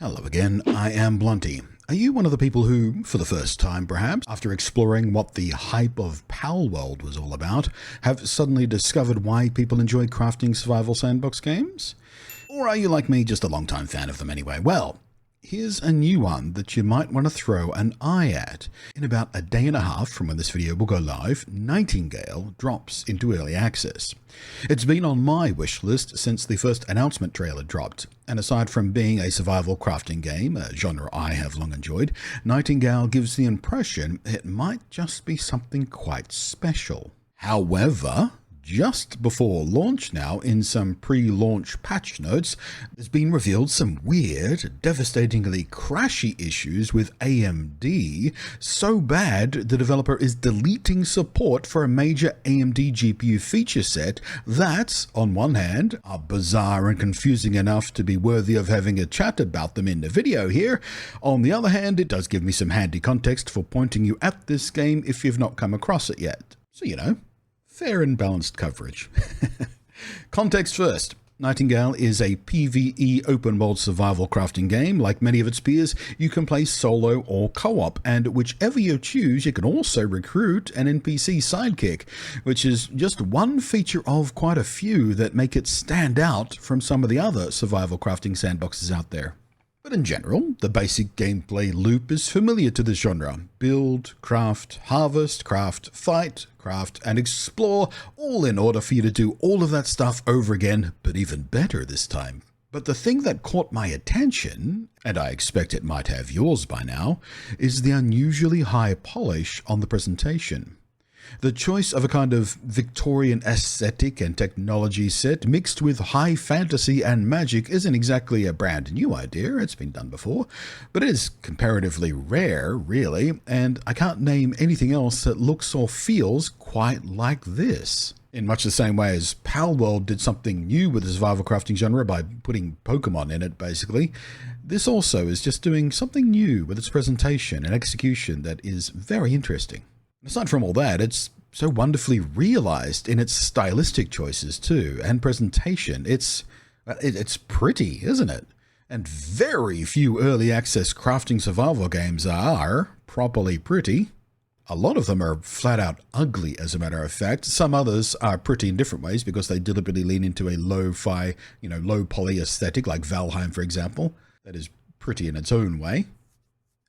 Hello again, I am Blunty. Are you one of the people who, for the first time perhaps, after exploring what the hype of Palworld was all about, have suddenly discovered why people enjoy crafting survival sandbox games? Or are you like me, just a long-time fan of them anyway? Well, here's a new one that you might want to throw an eye at. In about a day and a half from when this video will go live, Nightingale drops into early access. It's been on my wish list since the first announcement trailer dropped, and aside from being a survival crafting game, a genre I have long enjoyed, Nightingale gives the impression it might just be something quite special. However, just before launch now, in some pre-launch patch notes, there's been revealed some weird, devastatingly crashy issues with AMD, so bad the developer is deleting support for a major AMD GPU feature set that, on one hand, are bizarre and confusing enough to be worthy of having a chat about them in the video here. On the other hand, it does give me some handy context for pointing you at this game if you've not come across it yet. So, you know, fair and balanced coverage. Context first. Nightingale is a PvE open world survival crafting game. Like many of its peers, you can play solo or co-op, and whichever you choose, you can also recruit an NPC sidekick, which is just one feature of quite a few that make it stand out from some of the other survival crafting sandboxes out there. But in general, the basic gameplay loop is familiar to this genre. Build, craft, harvest, craft, fight, craft, and explore, all in order for you to do all of that stuff over again, but even better this time. But the thing that caught my attention, and I expect it might have yours by now, is the unusually high polish on the presentation. The choice of a kind of Victorian aesthetic and technology set mixed with high fantasy and magic isn't exactly a brand new idea, it's been done before, but it is comparatively rare, really, and I can't name anything else that looks or feels quite like this. In much the same way as Palworld did something new with the survival crafting genre by putting Pokemon in it, basically, this also is just doing something new with its presentation and execution that is very interesting. Aside from all that, it's so wonderfully realized in its stylistic choices too, and presentation. It's pretty, isn't it? And very few early access crafting survival games are properly pretty. A lot of them are flat out ugly, as a matter of fact. Some others are pretty in different ways because they deliberately lean into a lo-fi, low poly aesthetic, like Valheim, for example. That is pretty in its own way.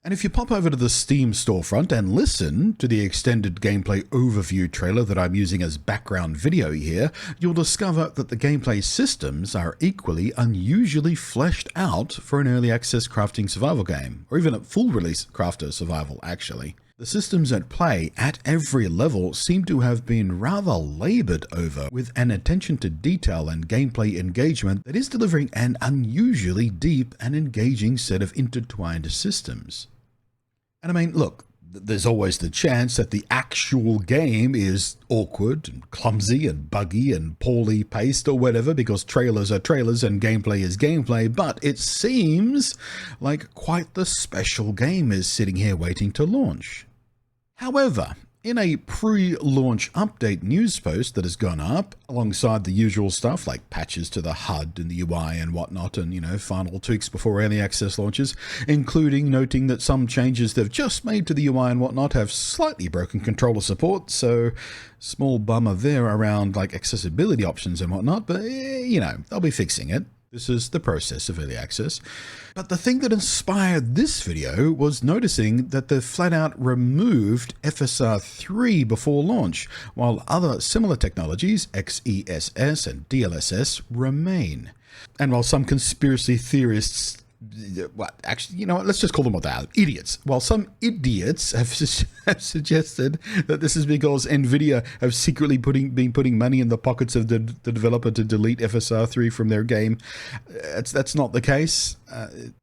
And if you pop over to the Steam storefront and listen to the extended gameplay overview trailer that I'm using as background video here, you'll discover that the gameplay systems are equally unusually fleshed out for an early access crafting survival game, or even a full release crafter survival actually. The systems at play at every level seem to have been rather labored over, with an attention to detail and gameplay engagement that is delivering an unusually deep and engaging set of intertwined systems. And I mean, look, there's always the chance that the actual game is awkward and clumsy and buggy and poorly paced or whatever, because trailers are trailers and gameplay is gameplay, but it seems like quite the special game is sitting here waiting to launch. However, in a pre-launch update news post that has gone up, alongside the usual stuff like patches to the HUD and the UI and whatnot, and final tweaks before early access launches, including noting that some changes they've just made to the UI and whatnot have slightly broken controller support, so small bummer there around like accessibility options and whatnot, but they'll be fixing it. This is the process of early access. But the thing that inspired this video was noticing that they flat out removed FSR 3 before launch, while other similar technologies, XESS and DLSS, remain. And while some conspiracy theorists, let's just call them what they are, idiots. While some idiots have suggested that this is because NVIDIA have secretly been putting money in the pockets of the developer to delete FSR 3 from their game, that's not the case.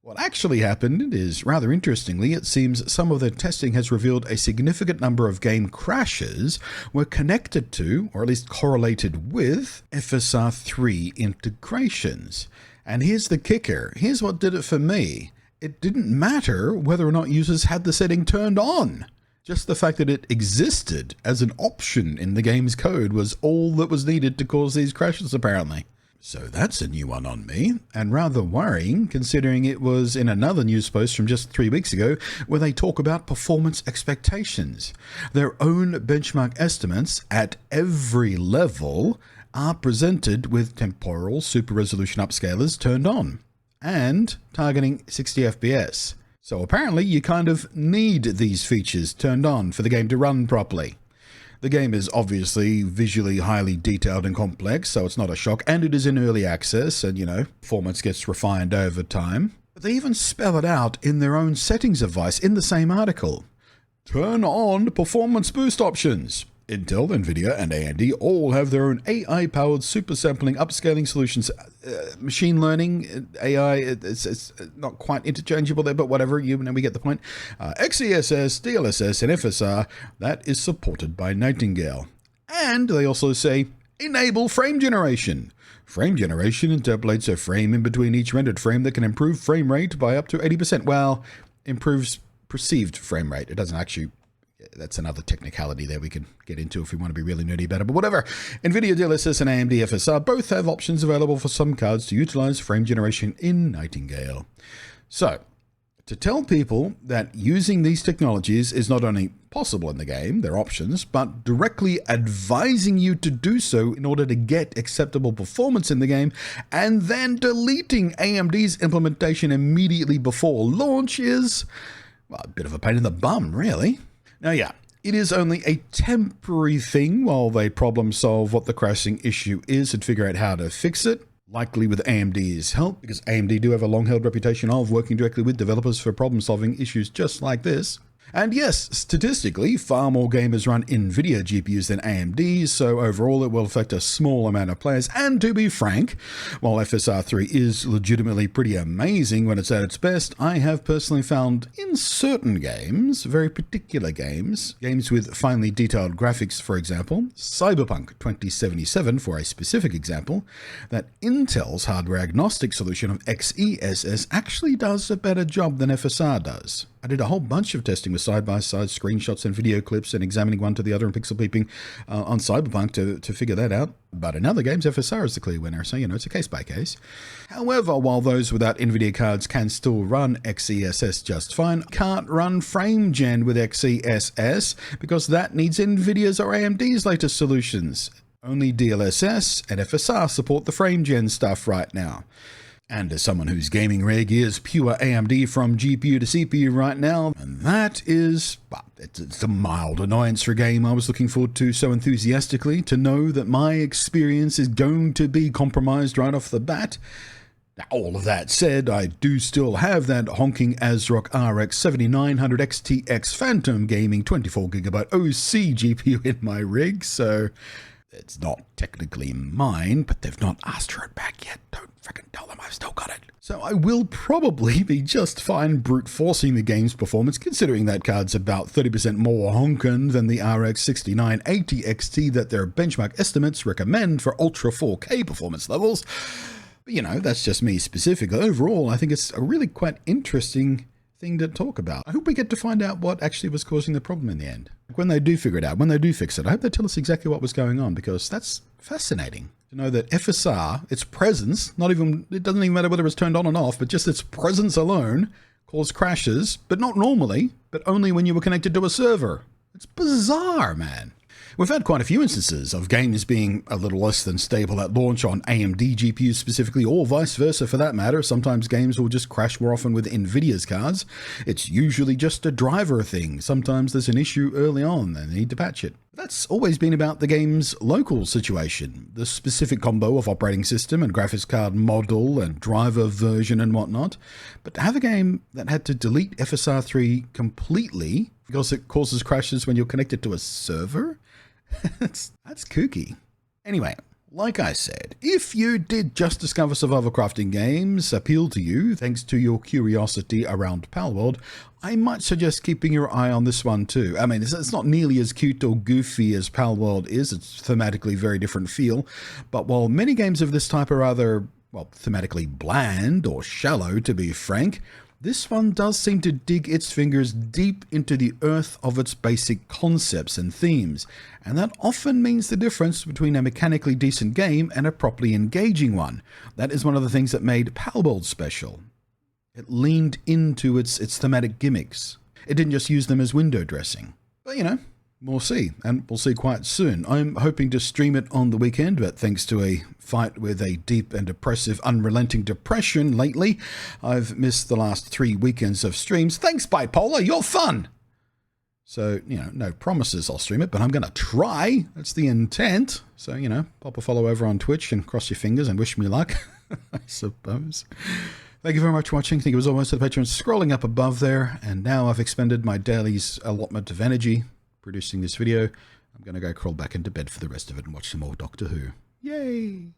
What actually happened is, rather interestingly, it seems some of the testing has revealed a significant number of game crashes were connected to, or at least correlated with, FSR 3 integrations. And here's the kicker. Here's what did it for me. It didn't matter whether or not users had the setting turned on. Just the fact that it existed as an option in the game's code was all that was needed to cause these crashes, apparently. So that's a new one on me, and rather worrying considering it was in another news post from just 3 weeks ago where they talk about performance expectations. Their own benchmark estimates at every level are presented with temporal super resolution upscalers turned on and targeting 60 FPS. So apparently you kind of need these features turned on for the game to run properly. The game is obviously visually highly detailed and complex, so it's not a shock, and it is in early access, and performance gets refined over time. But they even spell it out in their own settings advice in the same article. Turn on performance boost options. Intel, Nvidia, and AMD all have their own AI-powered super sampling upscaling solutions. Machine learning, AI, it's not quite interchangeable there, but whatever, we get the point. XeSS, DLSS, and FSR, that is supported by Nightingale. And they also say, enable frame generation. Frame generation interpolates a frame in between each rendered frame that can improve frame rate by up to 80%. Well, improves perceived frame rate. It doesn't actually... That's another technicality there we can get into if we want to be really nerdy about it, but whatever. NVIDIA DLSS and AMD FSR both have options available for some cards to utilize frame generation in Nightingale. So, to tell people that using these technologies is not only possible in the game, they're options, but directly advising you to do so in order to get acceptable performance in the game, and then deleting AMD's implementation immediately before launch is, well, a bit of a pain in the bum, really. Now, yeah, it is only a temporary thing while they problem solve what the crashing issue is and figure out how to fix it, likely with AMD's help, because AMD do have a long-held reputation of working directly with developers for problem-solving issues just like this. And yes, statistically, far more gamers run NVIDIA GPUs than AMD, so overall it will affect a small amount of players. And to be frank, while FSR 3 is legitimately pretty amazing when it's at its best, I have personally found in certain games, very particular games with finely detailed graphics, for example, Cyberpunk 2077 for a specific example, that Intel's hardware-agnostic solution of XeSS actually does a better job than FSR does. I did a whole bunch of testing with side-by-side screenshots and video clips and examining one to the other and pixel peeping on Cyberpunk to figure that out. But in other games, FSR is the clear winner, so it's a case-by-case. However, while those without NVIDIA cards can still run XeSS just fine, can't run FrameGen with XeSS because that needs NVIDIA's or AMD's latest solutions. Only DLSS and FSR support the FrameGen stuff right now. And as someone whose gaming rig is pure AMD from GPU to CPU right now, and that is, well, it's a mild annoyance for a game I was looking forward to so enthusiastically, to know that my experience is going to be compromised right off the bat. Now, all of that said, I do still have that honking ASRock RX 7900 XTX Phantom Gaming 24GB OC GPU in my rig, so it's not technically mine, but they've not asked for it back yet. Don't freaking tell them I've still got it. So I will probably be just fine brute forcing the game's performance, considering that card's about 30% more honkin' than the RX 6980 XT that their benchmark estimates recommend for Ultra 4K performance levels. But that's just me specifically. Overall, I think it's a really quite interesting thing to talk about. I hope we get to find out what actually was causing the problem in the end. When they do figure it out, when they do fix it, I hope they tell us exactly what was going on, because that's fascinating to know that FSR, its presence, it doesn't even matter whether it's turned on and off, but just its presence alone caused crashes, but not normally, but only when you were connected to a server. It's bizarre, man. We've had quite a few instances of games being a little less than stable at launch on AMD GPUs specifically, or vice versa for that matter. Sometimes games will just crash more often with NVIDIA's cards. It's usually just a driver thing. Sometimes there's an issue early on and they need to patch it. That's always been about the game's local situation, the specific combo of operating system and graphics card model and driver version and whatnot. But to have a game that had to delete FSR 3 completely because it causes crashes when you're connected to a server? That's kooky. Anyway, like I said, if you did just discover survival crafting games appeal to you thanks to your curiosity around Palworld, I might suggest keeping your eye on this one too. I mean, it's not nearly as cute or goofy as Palworld is. It's thematically very different feel. But while many games of this type are rather, well, thematically bland or shallow, to be frank, this one does seem to dig its fingers deep into the earth of its basic concepts and themes, and that often means the difference between a mechanically decent game and a properly engaging one. That is one of the things that made Palworld special. It leaned into its thematic gimmicks. It didn't just use them as window dressing. But you know, we'll see, and we'll see quite soon. I'm hoping to stream it on the weekend, but thanks to a fight with a deep and oppressive, unrelenting depression lately, I've missed the last 3 weekends of streams. Thanks, Bipolar, you're fun! So, you know, no promises I'll stream it, but I'm going to try. That's the intent. So, you know, pop a follow over on Twitch and cross your fingers and wish me luck, I suppose. Thank you very much for watching. Thank you as always to the patrons scrolling up above there. And now I've expended my daily's allotment of energy producing this video. I'm going to go crawl back into bed for the rest of it and watch some more Doctor Who. Yay!